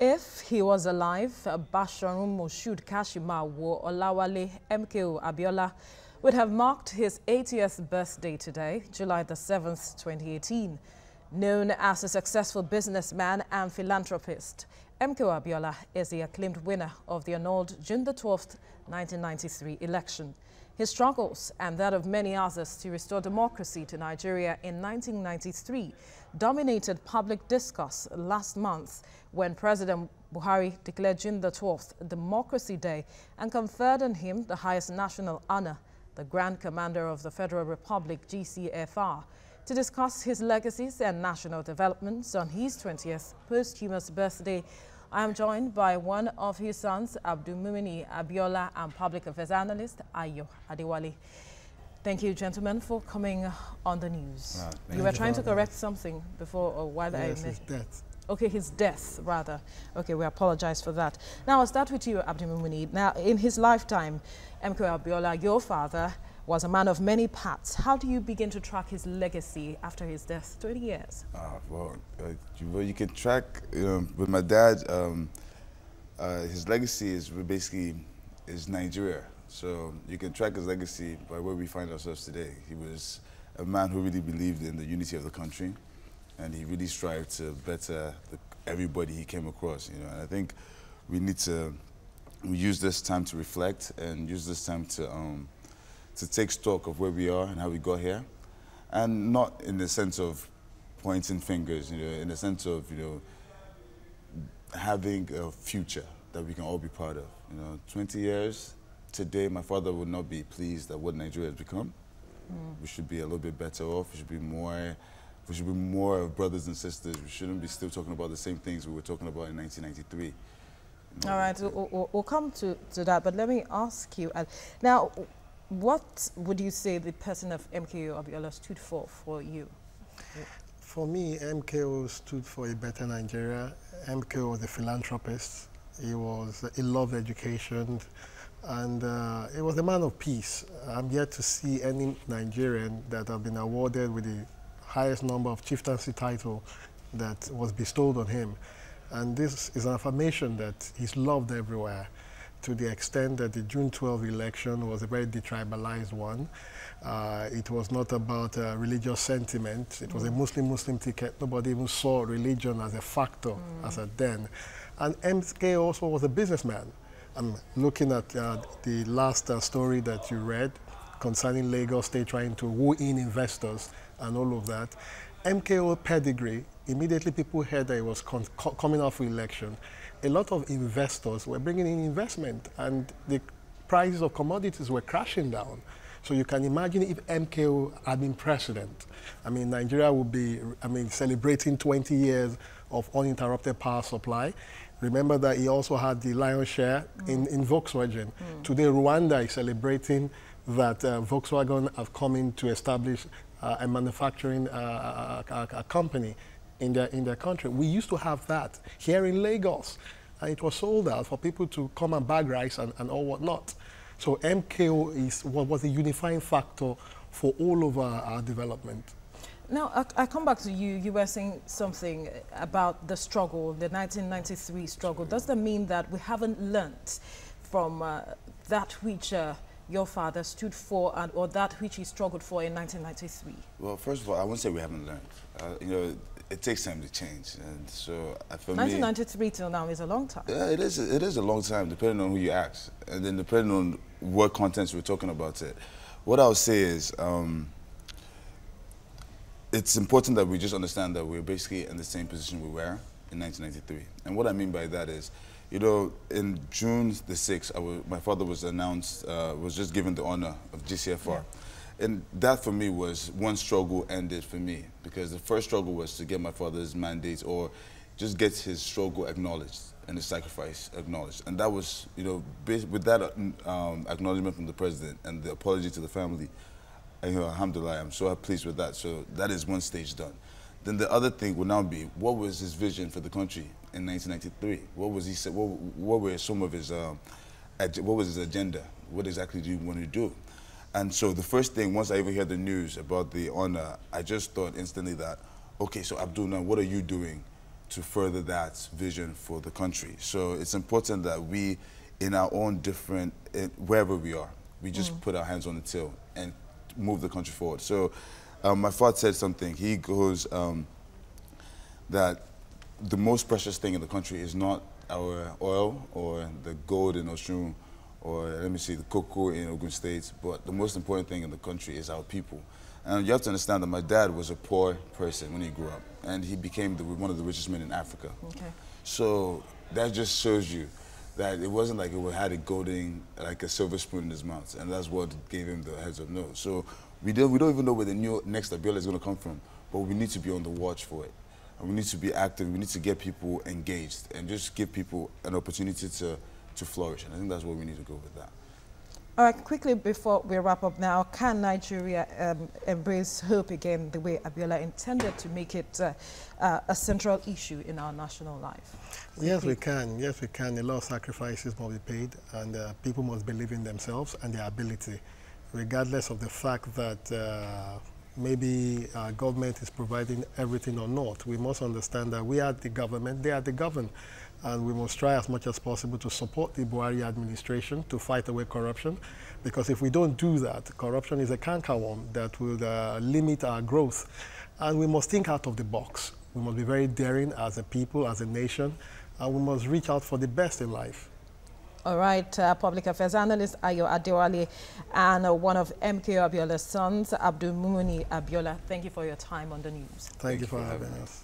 If he was alive, Basharun Moshood Kashimawo Olawale MKO Abiola would have marked his 80th birthday today, July the 7th, 2018. Known as a successful businessman and philanthropist, MKO Abiola is the acclaimed winner of the annulled June the 12th, 1993 election. His struggles and that of many others to restore democracy to Nigeria in 1993 dominated public discourse last month when President Buhari declared June the 12th Democracy Day and conferred on him the highest national honor, the Grand Commander of the Federal Republic, GCFR. To discuss his legacies and national developments on his 20th posthumous birthday, I am joined by one of his sons, Abdulmumin Abiola, and public affairs analyst, Ayodele. Thank you, gentlemen, for coming on the news. You were trying to correct something before or while yes, his death. Okay, his death, rather. Okay, we apologize for that. Now, I'll start with you, Abdulmumin. Now, in his lifetime, MKO Abiola, your father, was a man of many parts. How do you begin to track his legacy after his death, 20 years? Well, you can track, with my dad, his legacy is basically Nigeria. So you can track his legacy by where we find ourselves today. He was a man who really believed in the unity of the country, and he really strived to better everybody he came across. And I think we need to use this time to reflect and use this time to take stock of where we are and how we got here, and not in the sense of pointing fingers, in the sense of, having a future that we can all be proud of. 20 years today, my father would not be pleased at what Nigeria has become. We should be a little bit better off. We should be more of brothers and sisters. We shouldn't be still talking about the same things we were talking about in 1993. All right, we'll come to that, but let me ask you, now, what would you say the person of MKO Abiola stood for you? For me, MKO stood for a better Nigeria. MKO was a philanthropist. He loved education, and he was a man of peace. I'm yet to see any Nigerian that have been awarded with the highest number of chieftaincy title that was bestowed on him. And this is an affirmation that he's loved everywhere, to the extent that the June 12 election was a very detribalized one. It was not about religious sentiment. It was a Muslim ticket. Nobody even saw religion as a factor as a then. And MK also was a businessman. I'm looking at the last story that you read concerning Lagos State trying to woo in investors and all of that. MKO pedigree, immediately people heard that he was coming off election. A lot of investors were bringing in investment, and the prices of commodities were crashing down. So you can imagine if MKO had been president. Nigeria would be, celebrating 20 years of uninterrupted power supply. Remember that he also had the lion's share in Volkswagen. Today, Rwanda is celebrating that Volkswagen have come in to establish a manufacturing company in their country. We used to have that here in Lagos, and it was sold out for people to come and bag rice and all whatnot. So MKO was a unifying factor for all of our development. Now, I come back to you. You were saying something about the struggle, the 1993 struggle. Does that mean that we haven't learnt from that which your father stood for, or that which he struggled for in 1993? Well, first of all, I wouldn't say we haven't learned. It takes time to change, and so for 1993 till now is a long time. Yeah, it is a long time, depending on who you ask, and then depending on what contents we're talking about. What I would say is, it's important that we just understand that we're basically in the same position we were in 1993, and what I mean by that is, in June the 6th, my father was announced, was just given the honor of GCFR. Yeah. And that for me was one struggle ended for me, because the first struggle was to get my father's mandate, or just get his struggle acknowledged and his sacrifice acknowledged. And that was, with that acknowledgement from the president and the apology to the family, alhamdulillah, I'm so pleased with that. So that is one stage done. Then the other thing would now be, what was his vision for the country in 1993? What was he? What were some of his? What was his agenda? What exactly do you want to do? And so the first thing, once I even heard the news about the honor, I just thought instantly that, okay, so Abdul, now what are you doing to further that vision for the country. So it's important that we, in our own different, wherever we are, we just put our hands on the till and move the country forward. So my father said something. He goes that the most precious thing in the country is not our oil or the gold in Osun or, let me see, the cocoa in Ogun State, but the most important thing in the country is our people. And you have to understand that my dad was a poor person when he grew up, and he became one of the richest men in Africa. Okay. So that just shows you that it wasn't like he had a golden, like a silver spoon in his mouth, and that's what gave him the heads up no. So we don't even know where the next Abiola is going to come from, but we need to be on the watch for it. And we need to be active, we need to get people engaged, and just give people an opportunity to flourish. And I think that's where we need to go with that. All right, quickly before we wrap up now, can Nigeria embrace hope again the way Abiola intended to make it a central issue in our national life? Yes, we can. Yes, we can. A lot of sacrifices must be paid, and people must believe in themselves and their ability, regardless of the fact that maybe our government is providing everything or not. We must understand that we are the government, they are the governed. And we must try as much as possible to support the Buhari administration to fight away corruption. Because if we don't do that, corruption is a cankerworm that will limit our growth. And we must think out of the box. We must be very daring as a people, as a nation, and we must reach out for the best in life. All right, public affairs analyst Ayodele and one of MKO Abiola's sons, Abdulmumin Abiola, thank you for your time on the news. Thank you for having us.